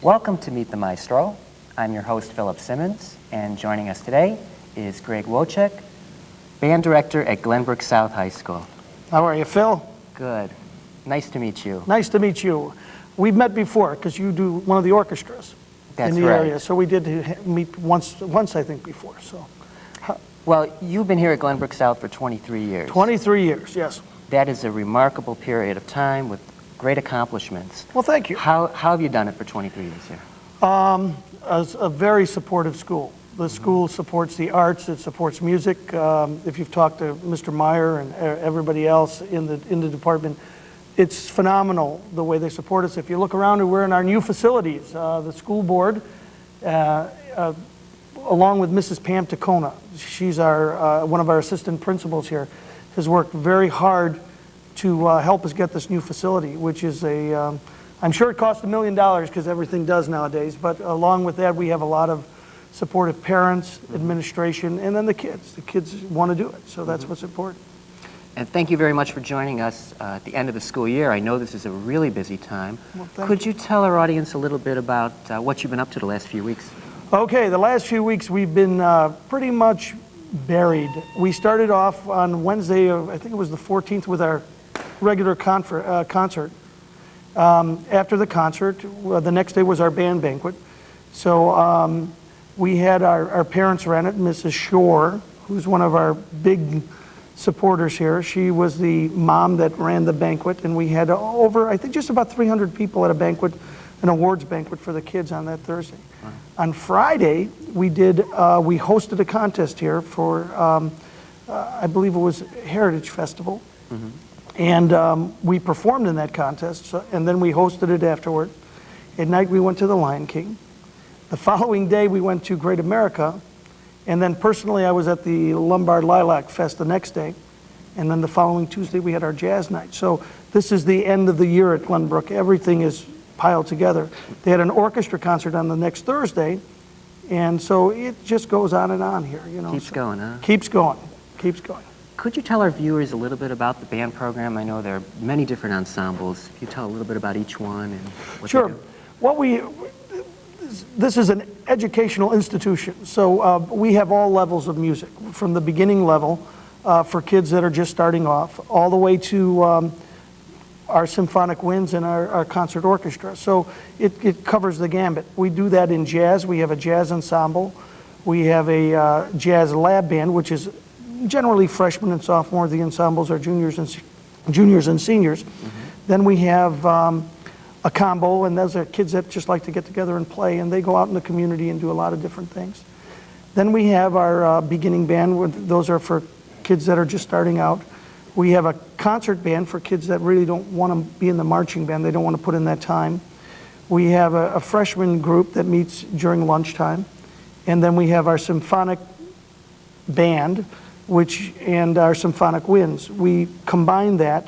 Welcome to Meet the Maestro. I'm your host, Philip Simmons, and joining us today is Greg Wojcik, band director at Glenbrook South High School. How are you, Phil? Good. Nice to meet you. Nice to meet you. We've met before because you do one of the orchestras That's in the right. area. So we did meet once I think, before. So, Well, you've been here at Glenbrook South for 23 years. 23 years, yes. That is a remarkable period of time with great accomplishments. Well, thank you. How have you done it for 23 years here? As a very supportive school. The school supports the arts, it supports music. If you've talked to Mr. Meyer and everybody else in the department, it's phenomenal the way they support us. If you look around, we're in our new facilities. The school board, along with Mrs. Pam Tacona, she's one of our assistant principals here, has worked very hard to help us get this new facility, which is I'm sure it cost $1 million because everything does nowadays, but along with that we have a lot of supportive parents, administration, and then the kids. The kids want to do it, so that's what's important. And thank you very much for joining us at the end of the school year. I know this is a really busy time. Well, Could you tell our audience a little bit about what you've been up to the last few weeks? Okay, the last few weeks we've been pretty much buried. We started off on Wednesday, I think it was the 14th, with our regular concert. After the concert, the next day was our band banquet. So we had our parents ran it, Mrs. Shore, who's one of our big supporters here. She was the mom that ran the banquet, and we had over, I think, just about 300 people at a banquet, an awards banquet for the kids on that Thursday. Wow. On Friday, we hosted a contest here for, I believe it was Heritage Festival. Mm-hmm. And we performed in that contest, and then we hosted it afterward. At night, we went to the Lion King. The following day, we went to Great America. And then personally, I was at the Lombard Lilac Fest the next day. And then the following Tuesday, we had our jazz night. So this is the end of the year at Glenbrook. Everything is piled together. They had an orchestra concert on the next Thursday. And so it just goes on and on here. Keeps going, huh? Keeps going. Keeps going. Could you tell our viewers a little bit about the band program? I know there are many different ensembles. Could you tell a little bit about each one and what Sure. they do? This is an educational institution, so we have all levels of music, from the beginning level for kids that are just starting off, all the way to our symphonic winds and our concert orchestra. So it covers the gambit. We do that in jazz. We have a jazz ensemble. We have a jazz lab band, which is generally freshmen and sophomore. The ensembles are juniors and seniors. Mm-hmm. Then we have a combo, and those are kids that just like to get together and play, and they go out in the community and do a lot of different things. Then we have our beginning band. Those are for kids that are just starting out. We have a concert band for kids that really don't want to be in the marching band. They don't want to put in that time. We have a freshman group that meets during lunchtime. And then we have our symphonic band, and our symphonic winds. We combine that,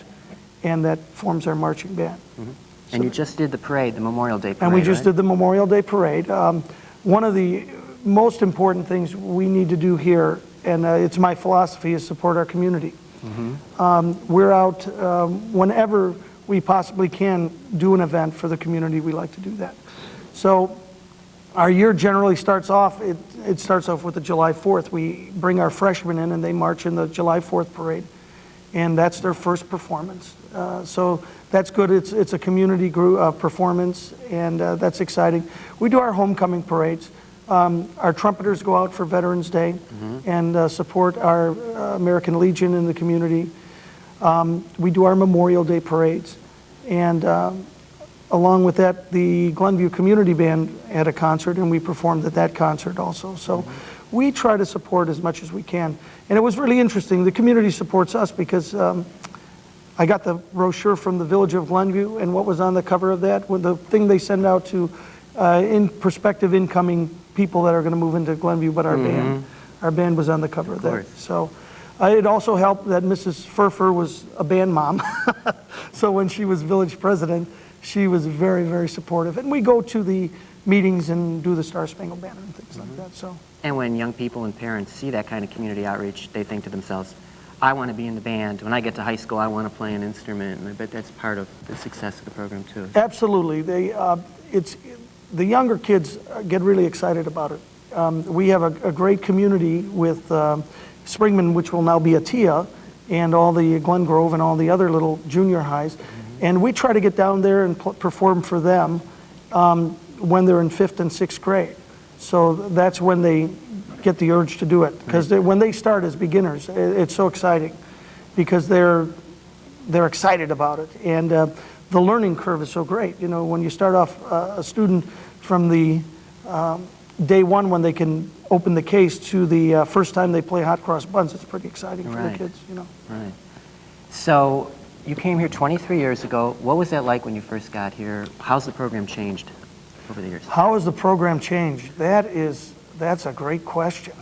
and that forms our marching band. Mm-hmm. And you just did the parade, the Memorial Day parade, And we just right? did the Memorial Day parade. One of the most important things we need to do here, and it's my philosophy, is support our community. Mm-hmm. We're out whenever we possibly can do an event for the community. We like to do that. So our year generally starts off, it starts off with the July 4th. We bring our freshmen in and they march in the July 4th parade. And that's their first performance. So that's good. It's a community group performance, and that's exciting. We do our homecoming parades. Our trumpeters go out for Veterans Day and support our American Legion in the community. We do our Memorial Day parades. And along with that, the Glenview Community Band had a concert, and we performed at that concert also. So we try to support as much as we can. And it was really interesting. The community supports us because I got the brochure from the Village of Glenview, and what was on the cover of that? Well, the thing they send out to prospective incoming people that are going to move into Glenview, but our band. Our band was on the cover of that. So it also helped that Mrs. Furfer was a band mom. So when she was village president, she was very, very supportive. And we go to the meetings and do the Star Spangled Banner and things like that. So. And when young people and parents see that kind of community outreach, they think to themselves, I want to be in the band. When I get to high school, I want to play an instrument. And I bet that's part of the success of the program, too. Absolutely. the younger kids get really excited about it. We have a great community with Springman, which will now be a TIA, and all the Glengrove and all the other little junior highs. And we try to get down there and perform for them when they're in 5th and 6th grade. So that's when they get the urge to do it. Because when they start as beginners, it's so exciting because they're excited about it. And the learning curve is so great. You know, when you start off a student from the day one when they can open the case to the first time they play hot cross buns, it's pretty exciting for the kids, you know. Right. So you came here 23 years ago. What was that like when you first got here? How's the program changed over the years? How has the program changed? That's a great question.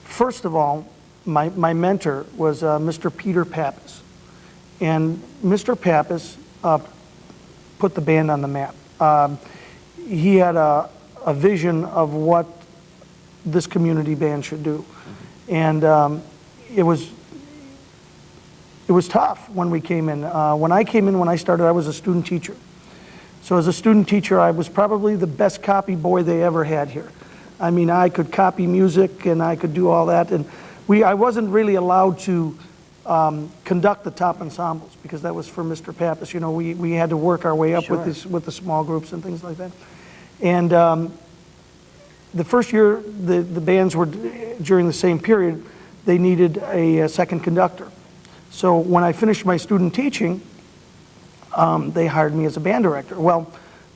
First of all, my mentor was Mr. Peter Pappas. And Mr. Pappas put the band on the map. He had a vision of what this community band should do. And it was tough when we came in. When I started, I was a student teacher. So as a student teacher, I was probably the best copy boy they ever had here. I mean, I could copy music and I could do all that. And I wasn't really allowed to conduct the top ensembles because that was for Mr. Pappas. You know, we had to work our way up with the small groups and things like that. And the first year, the bands were, during the same period, they needed a second conductor. So when I finished my student teaching, they hired me as a band director. Well,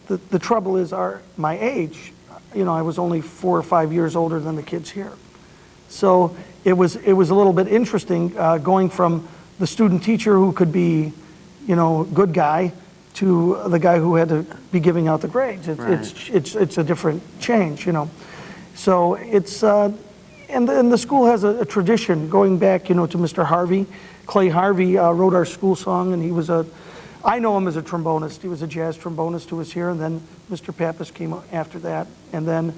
the trouble is my age. You know, I was only 4 or 5 years older than the kids here. So it was a little bit interesting going from the student teacher who could be, you know, good guy to the guy who had to be giving out the grades. It's a different change, you know. So it's and the school has a tradition going back, you know, to Mr. Harvey. Clay Harvey wrote our school song, and he was I know him as a trombonist. He was a jazz trombonist who was here, and then Mr. Pappas came after that, and then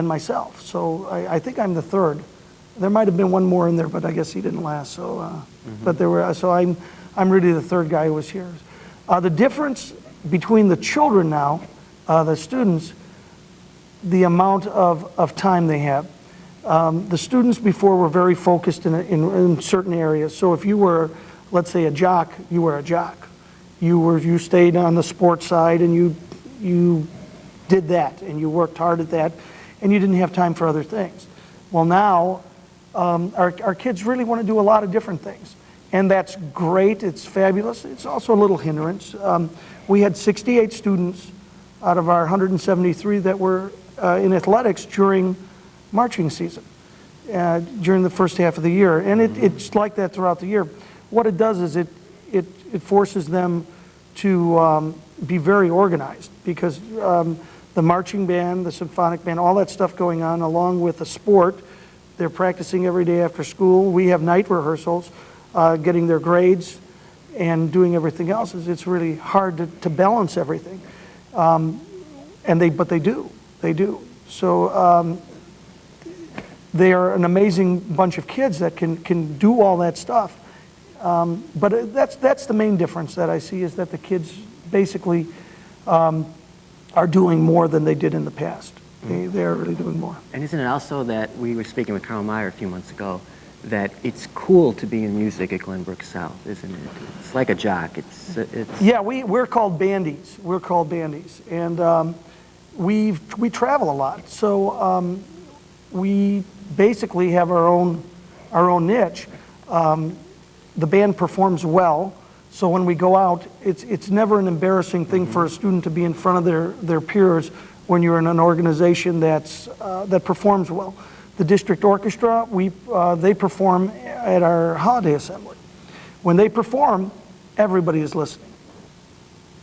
myself. So I think I'm the third. There might have been one more in there, but I guess he didn't last. So, but there were. So I'm really the third guy who was here. The difference between the children now, the students, the amount of time they have. The students before were very focused in certain areas. So if you were, let's say, a jock, you were a jock. You stayed on the sports side and you did that and you worked hard at that and you didn't have time for other things. Well, now our kids really want to do a lot of different things, and that's great. It's fabulous. It's also a little hindrance. We had 68 students out of our 173 that were in athletics during marching season, during the first half of the year, and it's like that throughout the year. What it does is it forces them to be very organized, because the marching band, the symphonic band, all that stuff going on, along with the sport, they're practicing every day after school. We have night rehearsals, getting their grades and doing everything else. It's really hard to balance everything, but they do. So they are an amazing bunch of kids that can do all that stuff. But that's the main difference that I see, is that the kids basically are doing more than they did in the past. They're really doing more. And isn't it also that we were speaking with Carl Meyer a few months ago, that it's cool to be in music at Glenbrook South, isn't it? It's like a jock. It's yeah, we're called bandies. We're called bandies, and we travel a lot. So we basically have our own niche. The band performs well, so when we go out, it's never an embarrassing thing for a student to be in front of their peers when you're in an organization that performs well. The district orchestra, they perform at our holiday assembly. When they perform, everybody is listening.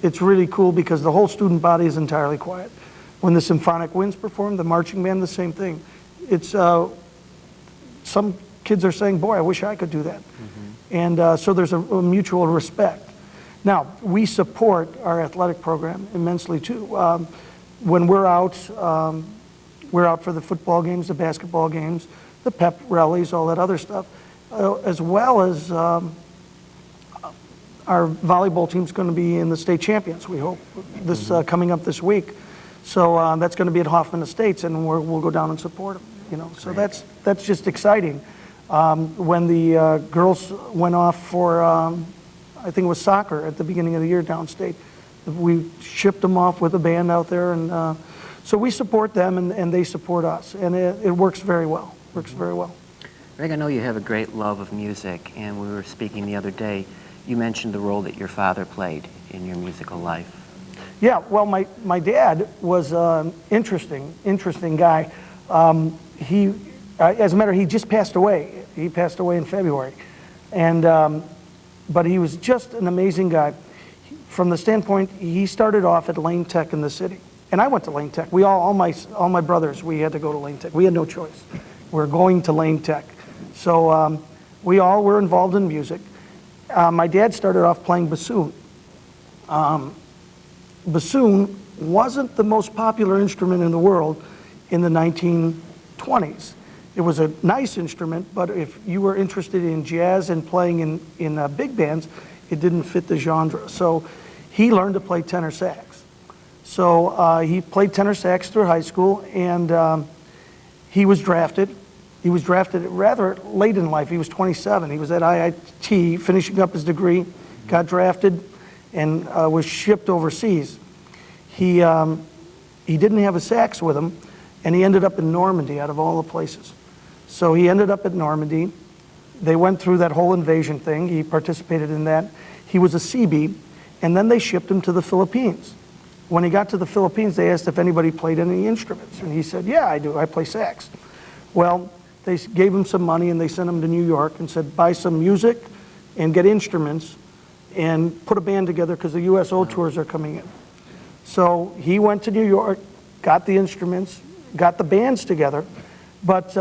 It's really cool because the whole student body is entirely quiet. When the symphonic winds perform, the marching band, the same thing. It's some kids are saying, "Boy, I wish I could do that." And so there's a mutual respect. Now, we support our athletic program immensely too. When we're out for the football games, the basketball games, the pep rallies, all that other stuff, as well as our our volleyball team's going to be in the state champions, we hope, this coming up this week. So that's going to be at Hoffman Estates, and we'll go down and support them. You know, so that's just exciting. When the girls went off for, I think it was soccer at the beginning of the year downstate, we shipped them off with a band out there, and so we support them, and they support us, and it works very well. Works very well. Greg, I know you have a great love of music, and we were speaking the other day. You mentioned the role that your father played in your musical life. Yeah, well, my dad was an interesting guy. He, as a matter of fact, he just passed away. He passed away in February, and but he was just an amazing guy. From the standpoint, he started off at Lane Tech in the city, and I went to Lane Tech. We all my brothers, we had to go to Lane Tech. We had no choice. We're going to Lane Tech, so we all were involved in music. My dad started off playing bassoon. Bassoon wasn't the most popular instrument in the world in the 1920s. It was a nice instrument, but if you were interested in jazz and playing in big bands, it didn't fit the genre. So he learned to play tenor sax. So he played tenor sax through high school, and he was drafted. He was drafted rather late in life. He was 27. He was at IIT finishing up his degree, got drafted, and was shipped overseas. He didn't have a sax with him, and he ended up in Normandy, out of all the places. So he ended up at Normandy. They went through that whole invasion thing. He participated in that. He was a CB, and then they shipped him to the Philippines. When he got to the Philippines, they asked if anybody played any instruments, and he said, yeah, I do. I play sax. Well, they gave him some money, and they sent him to New York and said, buy some music and get instruments and put a band together because the USO tours are coming in. So he went to New York, got the instruments, got the bands together, but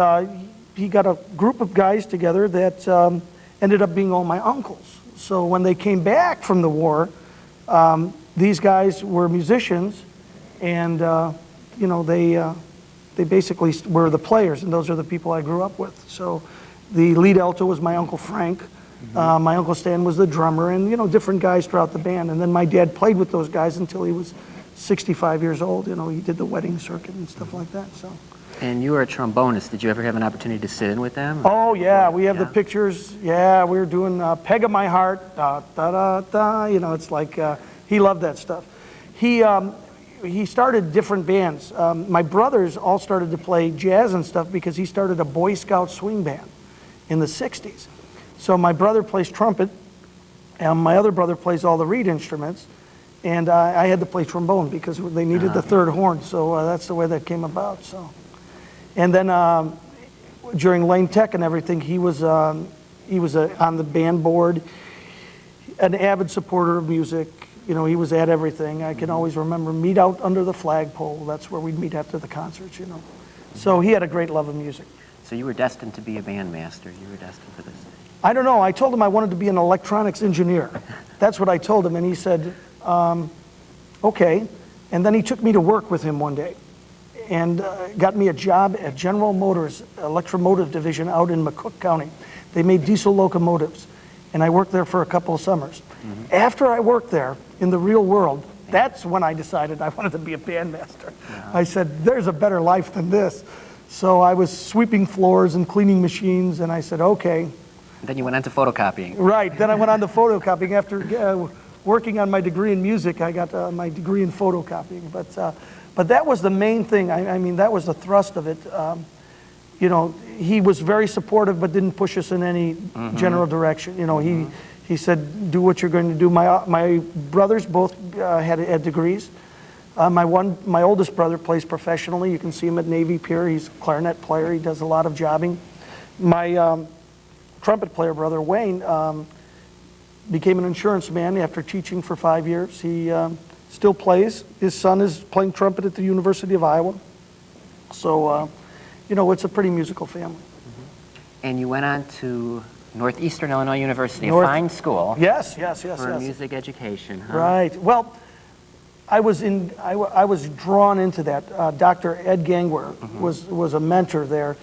he got a group of guys together that ended up being all my uncles. So when they came back from the war, these guys were musicians, and you know, they basically were the players, and those are the people I grew up with. So the lead alto was my Uncle Frank. My Uncle Stan was the drummer, and you know, different guys throughout the band. And then my dad played with those guys until he was 65 years old. You know, he did the wedding circuit and stuff like that. So. And you were a trombonist. Did you ever have an opportunity to sit in with them? Oh yeah, we have the pictures. Yeah, we were doing "Peg of My Heart," da da da da. You know, it's like he loved that stuff. He started different bands. My brothers all started to play jazz and stuff because he started a Boy Scout swing band in the 60s. So my brother plays trumpet, and my other brother plays all the reed instruments, and I had to play trombone because they needed the third horn. So that's the way that came about. So, and then during Lane Tech and everything, he was on the band board, an avid supporter of music. You know, he was at everything. I can always remember meet out under the flagpole. That's where we'd meet after the concerts, you know. So he had a great love of music. So you were destined to be a bandmaster. You were destined for this. I don't know. I told him I wanted to be an electronics engineer. That's what I told him, and he said, okay. And then he took me to work with him one day and got me a job at General Motors Electromotive Division out in McCook County. They made diesel locomotives, and I worked there for a couple of summers. After I worked there, in the real world, that's when I decided I wanted to be a bandmaster. I said, there's a better life than this. So I was sweeping floors and cleaning machines, and I said, okay. Then you went on to photocopying. Right, then I went on to photocopying. After working on my degree in music, I got my degree in photocopying. But that was the main thing. I mean, that was the thrust of it. You know, he was very supportive, but didn't push us in any general direction. You know, he said, do what you're going to do. My brothers both had degrees. My oldest brother plays professionally. You can see him at Navy Pier. He's a clarinet player. He does a lot of jobbing. My trumpet player brother, Wayne, became an insurance man after teaching for 5 years. He still plays. His son is playing trumpet at the University of Iowa. So, you know, it's a pretty musical family. And you went on to Northeastern Illinois University, a fine school. Yes. For music education, huh? Right. Well, I was drawn into that. Dr. Ed Gangwer was a mentor there,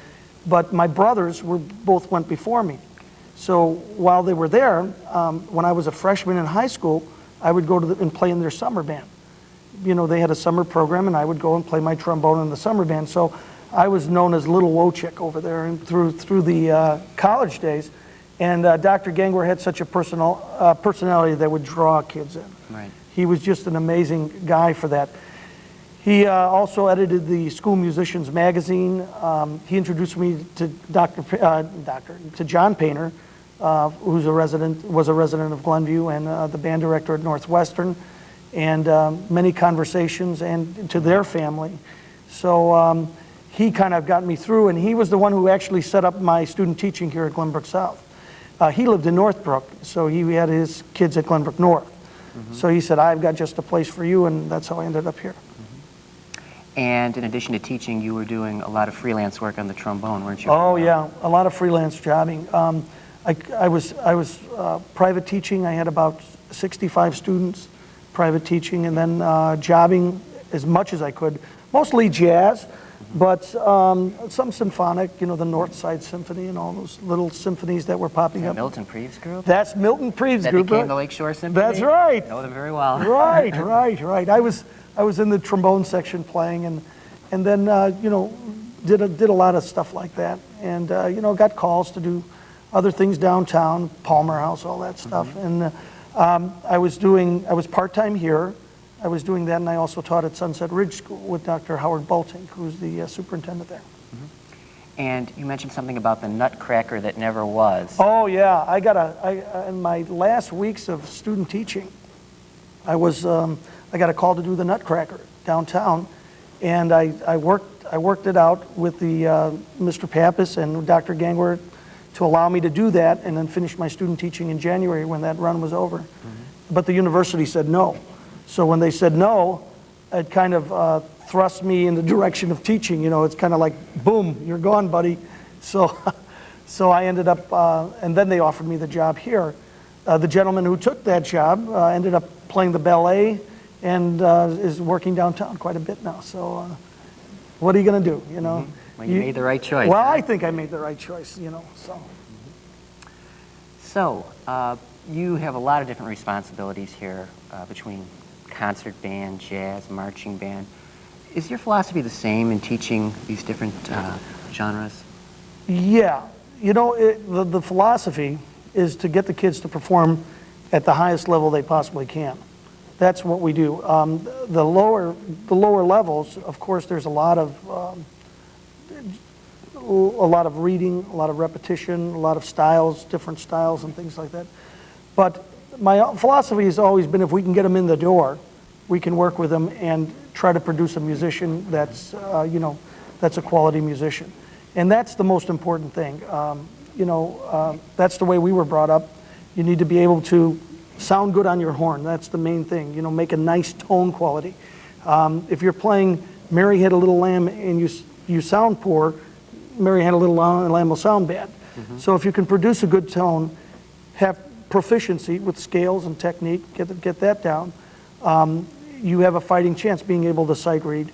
but my brothers both went before me. So while they were there, when I was a freshman in high school, I would go and play in their summer band. They had a summer program, and I would go and play my trombone in the summer band. So I was known as Little Wojcik over there and through the college days. And Dr. Gangwer had such a personality that would draw kids in. Right. He was just an amazing guy for that. He also edited the School Musicians magazine. He introduced me to John Painter, who's was a resident of Glenview and the band director at Northwestern, and many conversations and to their family. So he kind of got me through, and he was the one who actually set up my student teaching here at Glenbrook South. He lived in Northbrook, so he had his kids at Glenbrook North. So he said, I've got just a place for you, and that's how I ended up here. And in addition to teaching, you were doing a lot of freelance work on the trombone, weren't you? Oh yeah, a lot of freelance jobbing. I was private teaching. I had about 65 students, private teaching, and then jobbing as much as I could, mostly jazz, but some symphonic, the North Side Symphony and all those little symphonies that were popping up. Milton Preeves Group? That's Milton Preeves Group. That became the Lakeshore Symphony? That's right. I know them very well. Right. I was in the trombone section playing, and then did a lot of stuff like that, and got calls to do other things downtown, Palmer House, all that stuff. And I was part-time here. I was doing that, and I also taught at Sunset Ridge School with Dr. Howard Bolting, who's the superintendent there. And you mentioned something about the nutcracker that never was. Oh yeah, in my last weeks of student teaching, I got a call to do the nutcracker downtown, and I worked it out with the Mr. Pappas and Dr. Gangwer to allow me to do that, and then finish my student teaching in January when that run was over. But the university said no. So when they said no, it kind of thrust me in the direction of teaching. It's kind of like, boom, you're gone, buddy. So I ended up, and then they offered me the job here. The gentleman who took that job ended up playing the ballet and is working downtown quite a bit now. So what are you going to do, Well, you made the right choice. Well, huh? I think I made the right choice, so. So, you have a lot of different responsibilities here between concert band, jazz, marching band. Is your philosophy the same in teaching these different genres? Yeah. The philosophy is to get the kids to perform at the highest level they possibly can. That's what we do. The lower levels, of course, there's a lot of reading, a lot of repetition, a lot of styles, different styles and things like that. But my philosophy has always been, if we can get them in the door, we can work with them and try to produce a musician that's a quality musician. And that's the most important thing. That's the way we were brought up. You need to be able to sound good on your horn. That's the main thing. Make a nice tone quality. If you're playing Mary Had a Little Lamb and you sound poor, Mary Had a Little Lamb will sound bad. So if you can produce a good tone, have proficiency with scales and technique, get that down, you have a fighting chance being able to sight read.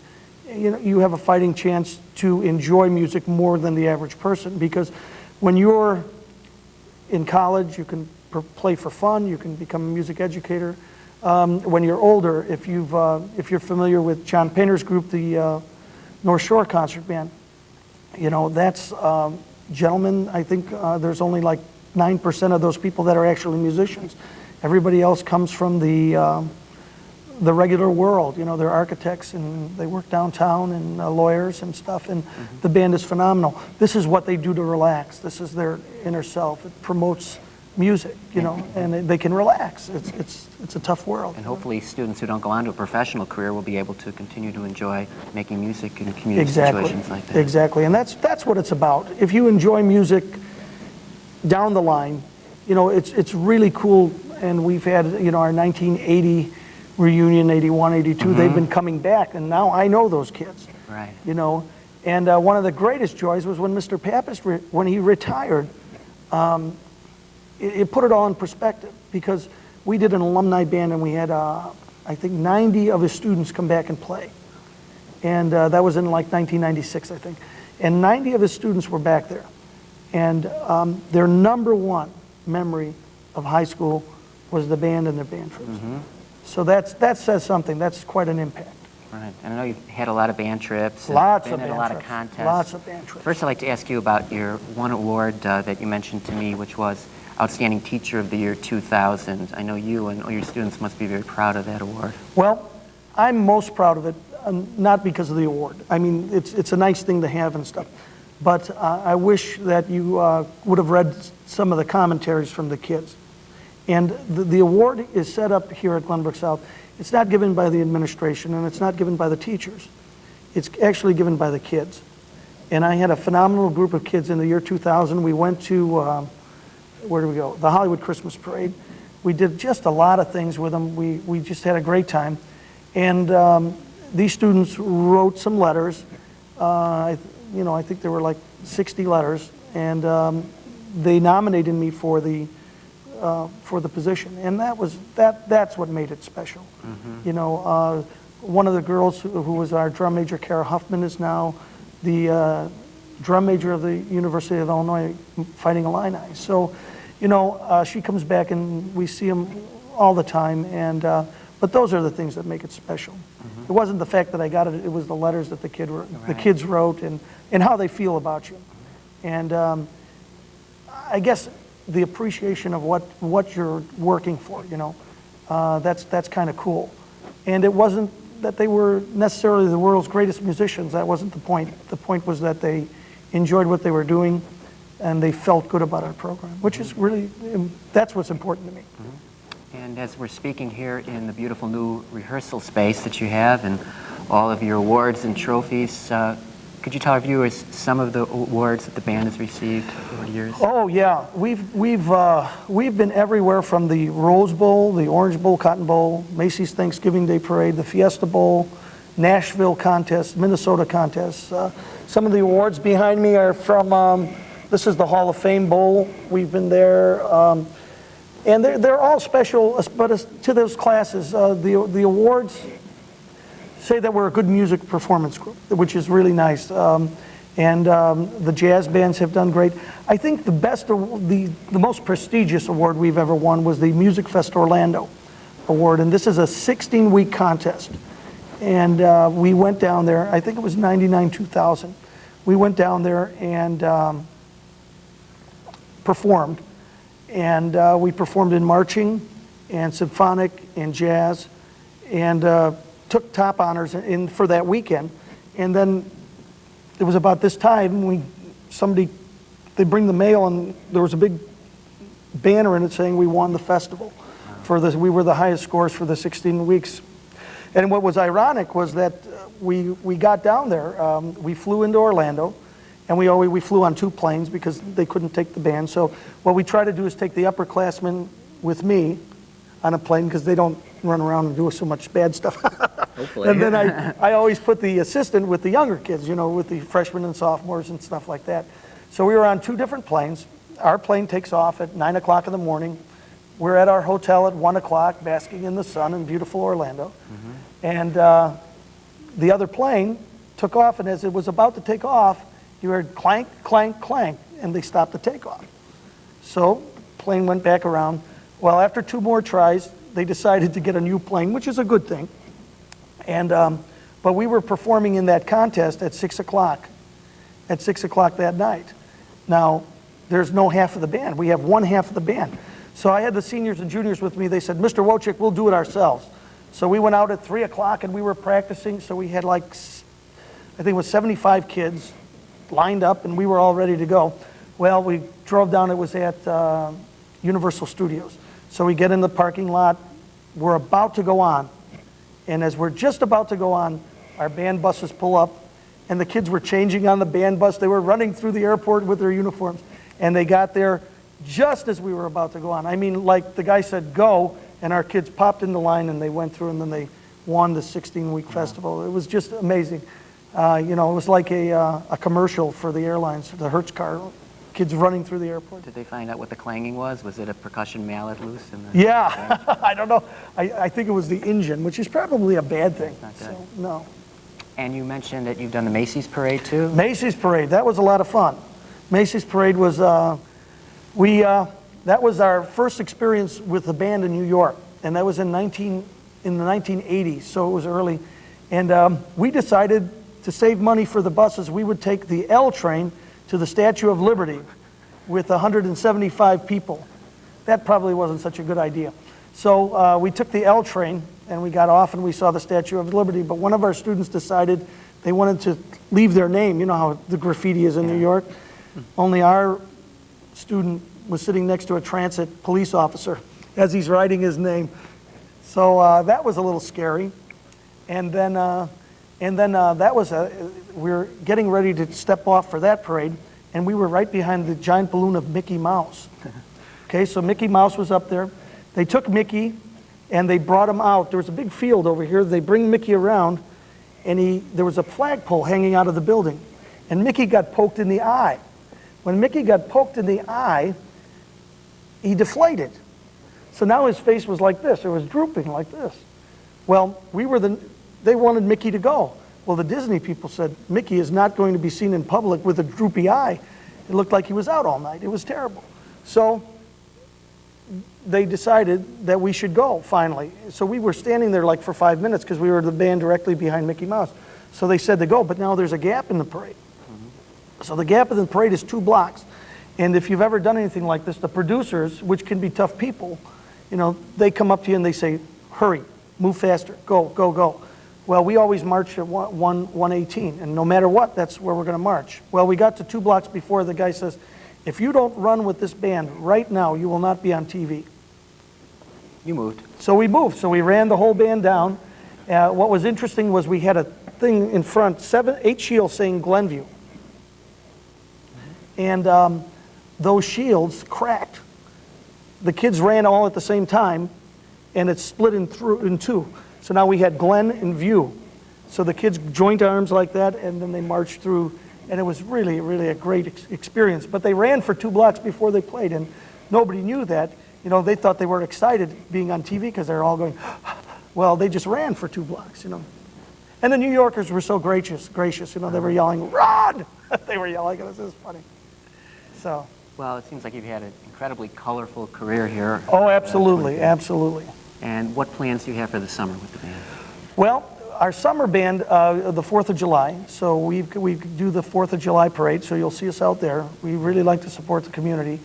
You have a fighting chance to enjoy music more than the average person, because when you're in college, you can play for fun, you can become a music educator. When you're older, if you're familiar with John Painter's group, the North Shore Concert Band, that's gentlemen. I think there's only like 9% of those people that are actually musicians. Everybody else comes from the regular world. They're architects and they work downtown and lawyers and stuff, and the band is phenomenal. This is what they do to relax. This is their inner self. It promotes music, and they can relax. It's a tough world. And hopefully students who don't go on to a professional career will be able to continue to enjoy making music in community situations like that. Exactly, and that's what it's about. If you enjoy music down the line, it's really cool. And we've had our 1980 reunion, 81, 82. They've been coming back, and now I know those kids. Right. And one of the greatest joys was when Mr. Pappas, when he retired. It put it all in perspective, because we did an alumni band and we had, I think, 90 of his students come back and play. And that was in like 1996, I think. And 90 of his students were back there. And their number one memory of high school was the band and their band trips. So that says something. That's quite an impact. Right. And I know you've had a lot of band trips. And Lots been of at band a lot trips. of contests. Lots of band trips. First, I'd like to ask you about your one award that you mentioned to me, which was Outstanding Teacher of the Year 2000. I know you and all your students must be very proud of that award. Well, I'm most proud of it, not because of the award. I mean, it's a nice thing to have and stuff. But I wish that you would have read some of the commentaries from the kids. And the award is set up here at Glenbrook South. It's not given by the administration, and it's not given by the teachers. It's actually given by the kids. And I had a phenomenal group of kids in the year 2000. We went to, where did we go? The Hollywood Christmas Parade. We did just a lot of things with them. We just had a great time. And these students wrote some letters. I think there were like 60 letters. And they nominated me for the position, and that's what made it special. You know, one of the girls who was our drum major, Kara Huffman, is now the drum major of the University of Illinois Fighting Illini. So, you know, she comes back and we see them all the time, and but those are the things that make it special. It wasn't the fact that I got it; it was the letters that the kids wrote and how they feel about you, and I guess the appreciation of what you're working for, you know, that's kind of cool. And it wasn't that they were necessarily the world's greatest musicians. That wasn't the point. The point was that they enjoyed what they were doing and they felt good about our program, which is really, that's what's important to me. And as we're speaking here in the beautiful new rehearsal space that you have and all of your awards and trophies, could you tell our viewers some of the awards that the band has received over the years? Oh yeah, we've been everywhere from the Rose Bowl, the Orange Bowl, Cotton Bowl, Macy's Thanksgiving Day Parade, the Fiesta Bowl, Nashville contest, Minnesota contest. Some of the awards behind me are from. This is the Hall of Fame Bowl. We've been there, and they're all special. But to those classes, the awards say that we're a good music performance group, which is really nice. The jazz bands have done great. I think the most prestigious award we've ever won was the Music Fest Orlando award, and this is a 16-week contest. And we went down there, I think it was 99-2000. We went down there and performed. And we performed in marching and symphonic and jazz, and took top honors for that weekend. And then it was about this time they bring the mail, and there was a big banner in it saying we won the festival. We were the highest scores for the 16 weeks. And what was ironic was that we got down there. We flew into Orlando, and we flew on 2 planes because they couldn't take the band. So what we try to do is take the upperclassmen with me on a plane, because they don't run around and do so much bad stuff. Hopefully. And then I always put the assistant with the younger kids, you know, with the freshmen and sophomores and stuff like that. So we were on 2 different planes. Our plane takes off at 9 o'clock in the morning. We're at our hotel at 1 o'clock, basking in the sun in beautiful Orlando. And the other plane took off, and as it was about to take off, you heard clank, clank, clank, and they stopped the takeoff. So the plane went back around. Well, after 2 more tries, they decided to get a new plane, which is a good thing. And but we were performing in that contest at 6 o'clock. At 6 o'clock that night. Now, there's no half of the band. We have one half of the band. So I had the seniors and juniors with me. They said, Mr. Wojcik, we'll do it ourselves. So we went out at 3 o'clock and we were practicing. So we had like, I think it was 75 kids lined up, and we were all ready to go. Well, we drove down. It was at Universal Studios. So we get in the parking lot. We're about to go on. And as we're just about to go on, our band buses pull up, and the kids were changing on the band bus. They were running through the airport with their uniforms, and they got there just as we were about to go on. I mean, like the guy said, go, and our kids popped in the line, and they went through, and then they won the 16-week festival. It was just amazing. You know, it was like a commercial for the airlines, the Hertz car. Kids running through the airport. Did they find out what the clanging was? Was it a percussion mallet loose? Yeah, I don't know. I think it was the engine, which is probably a bad thing. Not good. So, no. And you mentioned that you've done the Macy's Parade too? Macy's Parade, that was a lot of fun. Macy's Parade was, that was our first experience with the band in New York, and that was in the 1980s, so it was early. And we decided to save money for the buses, we would take the L train to the Statue of Liberty with 175 people. That probably wasn't such a good idea. So we took the L train, and we got off and we saw the Statue of Liberty, but one of our students decided they wanted to leave their name. You know how the graffiti is in New York? Only our student was sitting next to a transit police officer as he's writing his name. So that was a little scary. And then that was we were getting ready to step off for that parade, and we were right behind the giant balloon of Mickey Mouse. Okay, so Mickey Mouse was up there. They took Mickey and they brought him out. There was a big field over here. They bring Mickey around, and there was a flagpole hanging out of the building, and Mickey got poked in the eye. When Mickey got poked in the eye, he deflated. So now his face was like this. It was drooping like this. Well, they wanted Mickey to go. Well, the Disney people said, Mickey is not going to be seen in public with a droopy eye. It looked like he was out all night. It was terrible. So they decided that we should go, finally. So we were standing there like for 5 minutes because we were the band directly behind Mickey Mouse. So they said to go, but now there's a gap in the parade. So the gap in the parade is 2 blocks. And if you've ever done anything like this, the producers, which can be tough people, you know, they come up to you and they say, hurry, move faster, go, go, go. Well, we always march at 118, and no matter what, that's where we're going to march. Well, we got to 2 blocks before, the guy says, if you don't run with this band right now, you will not be on TV. You moved. So we moved. So we ran the whole band down. What was interesting was we had a thing in front, 8 shields saying Glenview. And those shields cracked. The kids ran all at the same time, and it split in 2. So now we had Glen and View. So the kids joined arms like that, and then they marched through, and it was really, really a great experience. But they ran for 2 blocks before they played, and nobody knew that. You know, they thought they were excited being on TV because they're all going, well, they just ran for 2 blocks, you know. And the New Yorkers were so gracious, you know, they were yelling, run! They were yelling at us, it was funny. So. Well, it seems like you've had an incredibly colorful career here. Oh, absolutely, absolutely. And what plans do you have for the summer with the band? Well, our summer band, the 4th of July, so we do the 4th of July parade, so you'll see us out there. We really like to support the community.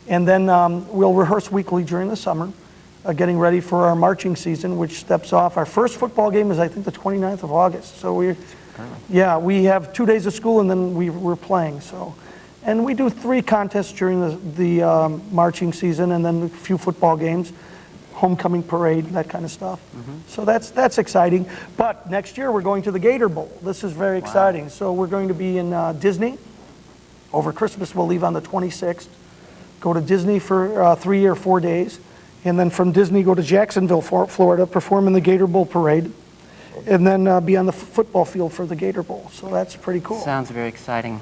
And then we'll rehearse weekly during the summer, getting ready for our marching season, which steps off. Our first football game is, I think, the 29th of August. So we have 2 days of school, and then we're playing. So, and we do 3 contests during the marching season, and then a few football games. Homecoming parade, that kind of stuff. So that's exciting. But next year we're going to the Gator Bowl. This is very exciting. So we're going to be in Disney. Over Christmas we'll leave on the 26th, go to Disney for 3 or 4 days, and then from Disney go to Jacksonville, Florida, perform in the Gator Bowl parade, and then be on the football field for the Gator Bowl. So that's pretty cool. Sounds very exciting.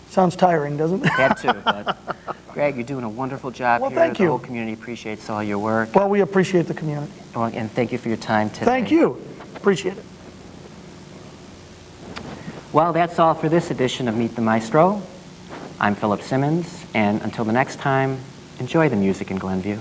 Sounds tiring, doesn't it? That too, but Greg, you're doing a wonderful job here. Thank you. The whole community appreciates all your work. Well, we appreciate the community. Well, and thank you for your time today. Thank you. Appreciate it. Well, that's all for this edition of Meet the Maestro. I'm Philip Simmons, and until the next time, enjoy the music in Glenview.